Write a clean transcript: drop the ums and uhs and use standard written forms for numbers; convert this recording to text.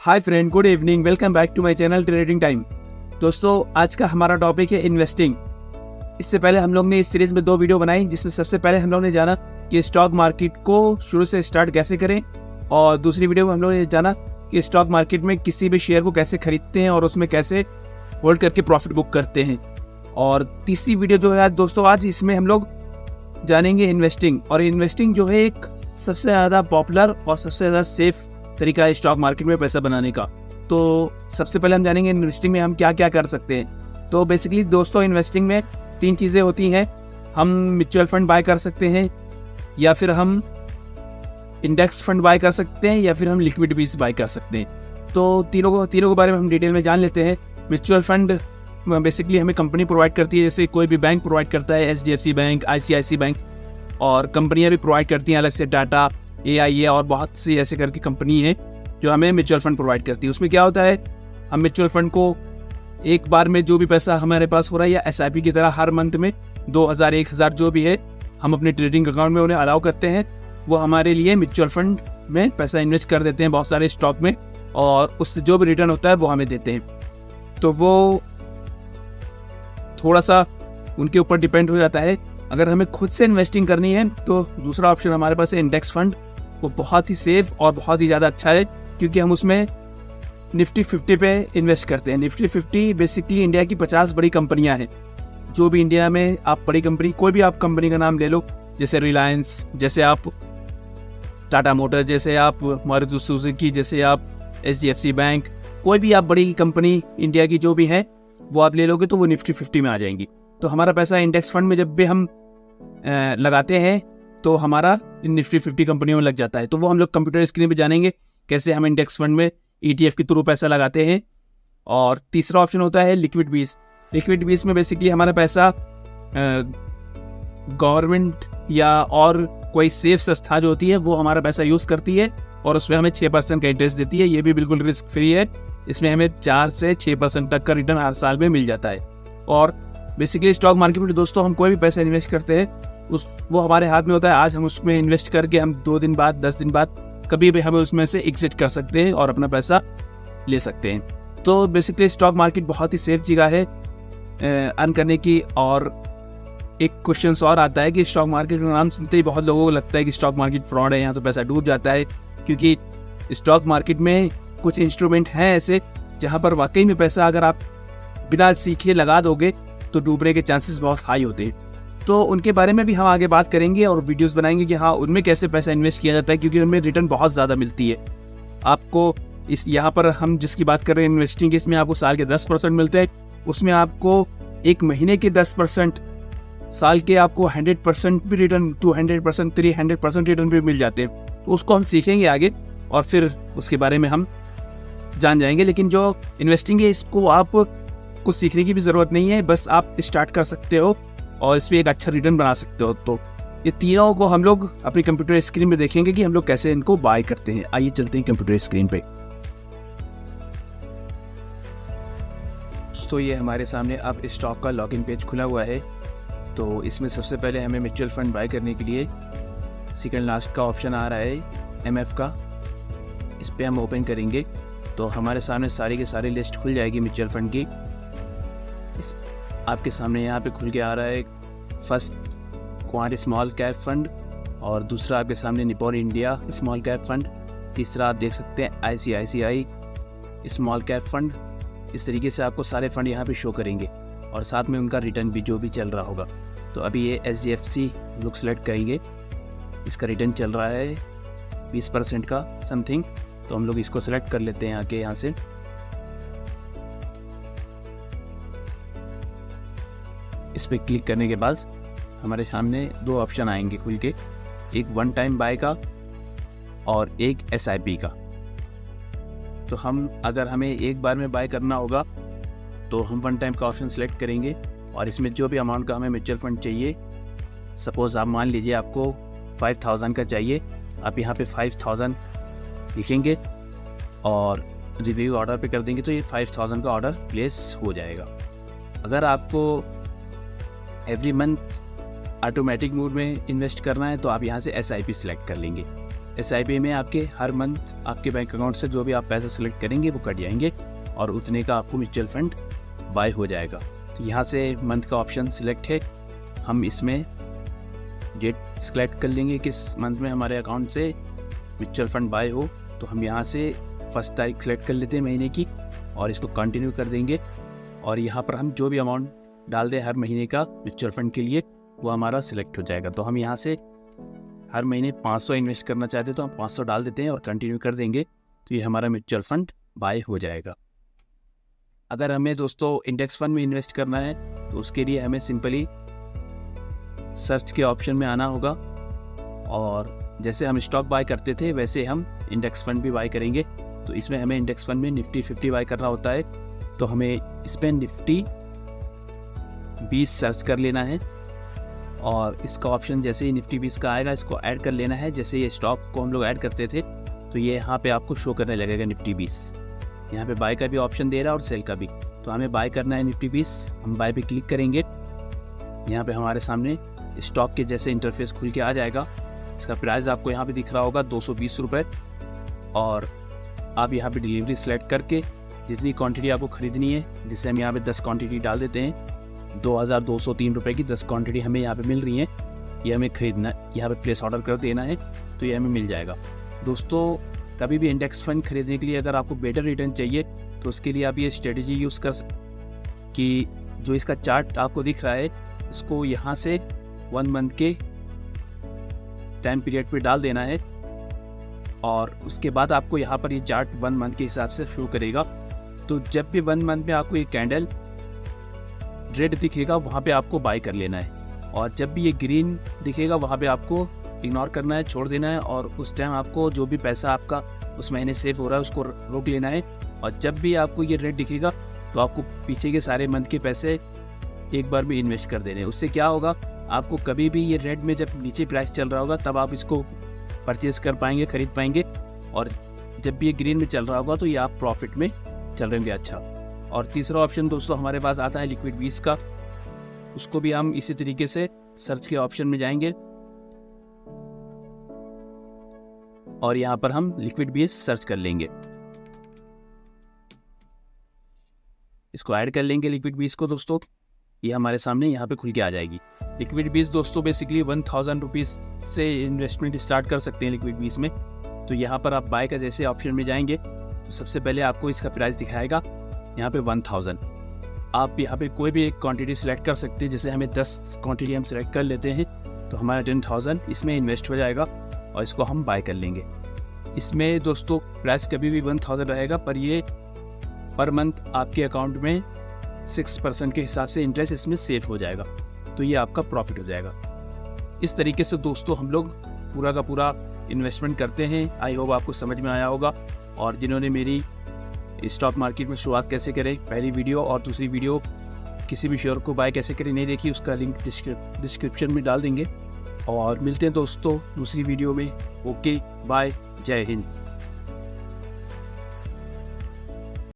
Hi friend, good evening, welcome back to my channel trading time. दोस्तों, आज का हमारा टॉपिक है इन्वेस्टिंग। इससे पहले हम लोग ने इस सीरीज में 2 वीडियो बनाई, जिसमें सबसे पहले हम लोग ने जाना कि स्टॉक मार्केट को शुरू से स्टार्ट कैसे करें, और दूसरी वीडियो में हम लोग ने जाना कि स्टॉक मार्केट में किसी भी शेयर को कैसे खरीदते हैं और उसमें कैसे होल्ड करके प्रॉफिट बुक करते हैं। और तीसरी वीडियो जो है दोस्तों, आज इसमें हम लोग जानेंगे इन्वेस्टिंग। और इन्वेस्टिंग जो है एक सबसे ज़्यादा पॉपुलर और सबसे ज़्यादा सेफ तरीका है स्टॉक मार्केट में पैसा बनाने का। तो सबसे पहले हम जानेंगे इन्वेस्टिंग में हम क्या क्या कर सकते हैं। तो बेसिकली दोस्तों, इन्वेस्टिंग में 3 चीज़ें होती हैं। हम म्यूचुअल फंड बाय कर सकते हैं, या फिर हम इंडेक्स फंड बाय कर सकते हैं, या फिर हम लिक्विड बीज बाय कर सकते हैं। तो तीनों के बारे में हम डिटेल में जान लेते हैं। म्यूचुअल फंड बेसिकली हमें कंपनी प्रोवाइड करती है, जैसे कोई भी बैंक प्रोवाइड करता है, HDFC बैंक, ICICI बैंक, और कंपनियां भी प्रोवाइड करती हैं अलग से, टाटा, AIA और बहुत सी ऐसे करके कंपनी है जो हमें म्यूचुअल फंड प्रोवाइड करती है। उसमें क्या होता है, हम म्यूचुअल फंड को एक बार में जो भी पैसा हमारे पास हो रहा है, या SIP की तरह हर मंथ में 2000, 1000 जो भी है, हम अपने ट्रेडिंग अकाउंट में उन्हें अलाउ करते हैं। वो हमारे लिए म्यूचुअल फंड में पैसा इन्वेस्ट कर देते हैं बहुत सारे स्टॉक में, और उससे जो भी रिटर्न होता है वो हमें देते हैं। तो वो थोड़ा सा उनके ऊपर डिपेंड हो जाता है। अगर हमें खुद से इन्वेस्टिंग करनी है तो दूसरा ऑप्शन हमारे पास है इंडेक्स फंड। वो बहुत ही सेफ और बहुत ही ज़्यादा अच्छा है, क्योंकि हम उसमें निफ्टी 50 पे इन्वेस्ट करते हैं। निफ्टी 50 बेसिकली इंडिया की 50 बड़ी कंपनियां हैं। जो भी इंडिया में आप बड़ी कंपनी, कोई भी आप कंपनी का नाम ले लो, जैसे रिलायंस, जैसे आप टाटा मोटर, जैसे आप मारुति सुजुकी, जैसे आप HDFC बैंक, कोई भी आप बड़ी कंपनी इंडिया की जो भी है वो आप ले लोगे तो वो निफ्टी 50 में आ जाएंगी। तो हमारा पैसा इंडेक्स फंड में जब भी हम लगाते हैं तो हमारा निफ्टी 50 कंपनियों में लग जाता है। तो वो हम लोग कंप्यूटर स्क्रीन पे जानेंगे कैसे हम इंडेक्स फंड में ETF के थ्रू पैसा लगाते हैं। और तीसरा ऑप्शन होता है लिक्विड बीज। लिक्विड बीज में बेसिकली हमारा पैसा गवर्नमेंट या और कोई सेफ संस्था जो होती है वो हमारा पैसा यूज़ करती है, और उसमें हमें 6% का इंटरेस्ट देती है। ये भी बिल्कुल रिस्क फ्री है। इसमें हमें 4 से 6% तक का रिटर्न हर साल में मिल जाता है। और बेसिकली स्टॉक मार्केट में दोस्तों हम कोई भी पैसा इन्वेस्ट करते हैं वो हमारे हाथ में होता है। आज हम उसमें इन्वेस्ट करके हम 2 दिन बाद, 10 दिन बाद कभी भी हमें उसमें से एग्जिट कर सकते हैं और अपना पैसा ले सकते हैं। तो बेसिकली स्टॉक मार्केट बहुत ही सेफ जगह है अर्न करने की। और एक क्वेश्चन और आता है कि स्टॉक मार्केट का नाम सुनते ही बहुत लोगों को लगता है कि स्टॉक मार्केट फ्रॉड है, यहाँ तो पैसा डूब जाता है। क्योंकि स्टॉक मार्केट में कुछ इंस्ट्रूमेंट हैं ऐसे जहाँ पर वाकई में पैसा अगर आप बिना सीखे लगा दोगे तो डूबने के चांसेस बहुत हाई होते हैं। तो उनके बारे में भी हम आगे बात करेंगे और वीडियोस बनाएंगे कि हाँ, उनमें कैसे पैसा इन्वेस्ट किया जाता है, क्योंकि उनमें रिटर्न बहुत ज़्यादा मिलती है आपको। इस यहाँ पर हम जिसकी बात कर रहे हैं इन्वेस्टिंग, इसमें आपको साल के 10% मिलते हैं। उसमें आपको एक महीने के 10%, साल के आपको 100% भी रिटर्न, 200%, 300% रिटर्न भी मिल जाते हैं। तो उसको हम सीखेंगे आगे और फिर उसके बारे में हम जान जाएंगे। लेकिन जो इन्वेस्टिंग है इसको आप कुछ सीखने की भी ज़रूरत नहीं है, बस आप स्टार्ट कर सकते हो और इसमें एक अच्छा रिटर्न बना सकते हो। तो ये तीनों को हम लोग अपनी कंप्यूटर स्क्रीन में देखेंगे कि हम लोग कैसे इनको बाय करते हैं। आइए चलते हैं कंप्यूटर स्क्रीन पे। तो ये हमारे सामने अब स्टॉक का लॉगिन पेज खुला हुआ है। तो इसमें सबसे पहले हमें म्यूचुअल फंड बाय करने के लिए सेकंड लास्ट का ऑप्शन आ रहा है MF का। इस पर हम ओपन करेंगे तो हमारे सामने सारी की सारी लिस्ट खुल जाएगी म्यूचुअल फंड की। आपके सामने यहाँ पे खुल के आ रहा है first quant small cap fund, और दूसरा आपके सामने Nippon India small cap fund, तीसरा आप देख सकते हैं ICICI स्मॉल कैप फंड। इस तरीके से आपको सारे फंड यहाँ पे शो करेंगे और साथ में उनका रिटर्न भी जो भी चल रहा होगा। तो अभी ये HDFC लोग सेलेक्ट करेंगे, इसका रिटर्न चल रहा है 20% का समथिंग। तो हम लोग इसको सेलेक्ट कर लेते हैं आके यहाँ से। इस पर क्लिक करने के बाद हमारे सामने 2 ऑप्शन आएंगे खुल के, एक 1 टाइम बाय का और एक SIP का। तो हम अगर हमें एक बार में बाय करना होगा तो हम 1 टाइम का ऑप्शन सेलेक्ट करेंगे, और इसमें जो भी अमाउंट का हमें म्यूचुअल फंड चाहिए, सपोज़ आप मान लीजिए आपको 5000 का चाहिए, आप यहाँ पे 5000 लिखेंगे और रिव्यू ऑर्डर पे कर देंगे तो ये 5000 का ऑर्डर प्लेस हो जाएगा। अगर आपको एवरी मंथ ऑटोमेटिक मोड में इन्वेस्ट करना है तो आप यहाँ से SIP सिलेक्ट कर लेंगे। SIP में आपके हर मंथ आपके बैंक अकाउंट से जो भी आप पैसा सिलेक्ट करेंगे वो कट जाएंगे और उतने का आपको म्यूचुअल फंड बाय हो जाएगा। तो यहाँ से मंथ का ऑप्शन सिलेक्ट है, हम इसमें डेट सिलेक्ट कर लेंगे किस मंथ में हमारे अकाउंट से म्यूचुअल फंड बाय हो। तो हम यहाँ से 1 तारीख सेलेक्ट कर लेते हैं महीने की और इसको कंटिन्यू कर देंगे और यहाँ पर हम जो भी अमाउंट डाल दें हर महीने का म्यूचुअल फंड के लिए वो हमारा सिलेक्ट हो जाएगा। तो हम यहाँ से हर महीने 500 इन्वेस्ट करना चाहते हैं तो हम 500 डाल देते हैं और कंटिन्यू कर देंगे, तो ये हमारा म्यूचुअल फंड बाय हो जाएगा। अगर हमें दोस्तों इंडेक्स फंड में इन्वेस्ट करना है तो उसके लिए हमें सिंपली सर्च के ऑप्शन में आना होगा और जैसे हम स्टॉक बाय करते थे वैसे हम इंडेक्स फंड भी बाय करेंगे। तो इसमें हमें इंडेक्स फंड में निफ्टी 50 बाय करना होता है, तो हमें इसमें निफ्टी 20 सर्च कर लेना है और इसका ऑप्शन जैसे ही निफ्टी 20 का आएगा इसको ऐड कर लेना है। जैसे ये स्टॉक को हम लोग ऐड करते थे तो ये यहाँ पे आपको शो करने लगेगा निफ्टी 20। यहाँ पे बाय का भी ऑप्शन दे रहा है और सेल का भी। तो हमें बाय करना है निफ्टी 20, हम बाय पे क्लिक करेंगे। यहाँ पे हमारे सामने स्टॉक के जैसे इंटरफेस खुल के आ जाएगा। इसका प्राइस आपको यहाँ पे दिख रहा होगा 220 रुपये और आप यहाँ पे डिलीवरी सेलेक्ट करके जितनी क्वांटिटी आपको ख़रीदनी है, जिससे हम यहाँ पे 10 क्वांटिटी डाल देते हैं। 2203 रुपये की 10 क्वांटिटी हमें यहाँ पे मिल रही है, ये हमें ख़रीदना है, यहाँ पे प्लेस ऑर्डर कर देना है तो ये हमें मिल जाएगा। दोस्तों कभी भी इंडेक्स फंड खरीदने के लिए अगर आपको बेटर रिटर्न चाहिए तो उसके लिए आप ये स्ट्रेटजी यूज़ कर कि जो इसका चार्ट आपको दिख रहा है इसको यहाँ से 1 मंथ के टाइम पीरियड पे डाल देना है और उसके बाद आपको यहाँ पर ये चार्ट 1 मंथ के हिसाब से शो करेगा। तो जब भी 1 मंथ में आपको ये कैंडल रेड दिखेगा वहाँ पे आपको बाय कर लेना है और जब भी ये ग्रीन दिखेगा वहाँ पे आपको इग्नोर करना है, छोड़ देना है और उस टाइम आपको जो भी पैसा आपका उस महीने सेव हो रहा है उसको रोक लेना है। और जब भी आपको ये रेड दिखेगा तो आपको पीछे के सारे मंथ के पैसे एक बार भी इन्वेस्ट कर देने हैं। उससे क्या होगा, आपको कभी भी ये रेड में जब नीचे प्राइस चल रहा होगा तब आप इसको परचेज कर पाएंगे, खरीद पाएंगे और जब भी ये ग्रीन में चल रहा होगा तो ये आप प्रॉफिट में चल रहे होंगे। अच्छा, और तीसरा ऑप्शन दोस्तों हमारे पास आता है लिक्विड 20 का, उसको भी हम इसी तरीके से सर्च के ऑप्शन में जाएंगे और यहाँ पर हम लिक्विड 20 सर्च कर लेंगे, इसको ऐड कर लेंगे लिक्विड 20 को। दोस्तों ये हमारे सामने यहाँ पे खुल के आ जाएगी। लिक्विड 20 दोस्तों बेसिकली 1000 रुपीज़ से इन्वेस्टमेंट स्टार्ट कर सकते हैं लिक्विड 20 में। तो यहाँ पर आप बाय का जैसे ऑप्शन में जाएंगे तो सबसे पहले आपको इसका प्राइस दिखाएगा यहाँ पे 1000। आप यहाँ पे कोई भी एक क्वांटिटी सिलेक्ट कर सकते हैं, जैसे हमें 10 क्वांटिटी हम सिलेक्ट कर लेते हैं तो हमारा 10,000 इसमें इन्वेस्ट हो जाएगा और इसको हम बाय कर लेंगे। इसमें दोस्तों प्राइस कभी भी 1000 रहेगा पर ये पर मंथ आपके अकाउंट में 6% के हिसाब से इंटरेस्ट इसमें सेव हो जाएगा, तो ये आपका प्रॉफिट हो जाएगा। इस तरीके से दोस्तों हम लोग पूरा का पूरा इन्वेस्टमेंट करते हैं। आई होप आपको समझ में आया होगा। और जिन्होंने मेरी स्टॉक मार्केट में शुरुआत कैसे करें पहली वीडियो और दूसरी वीडियो किसी भी शेयर को बाय कैसे करें नहीं देखी, उसका लिंक डिस्क्रिप्शन में डाल देंगे। और मिलते हैं दोस्तों दूसरी वीडियो में। ओके बाय, जय हिंद।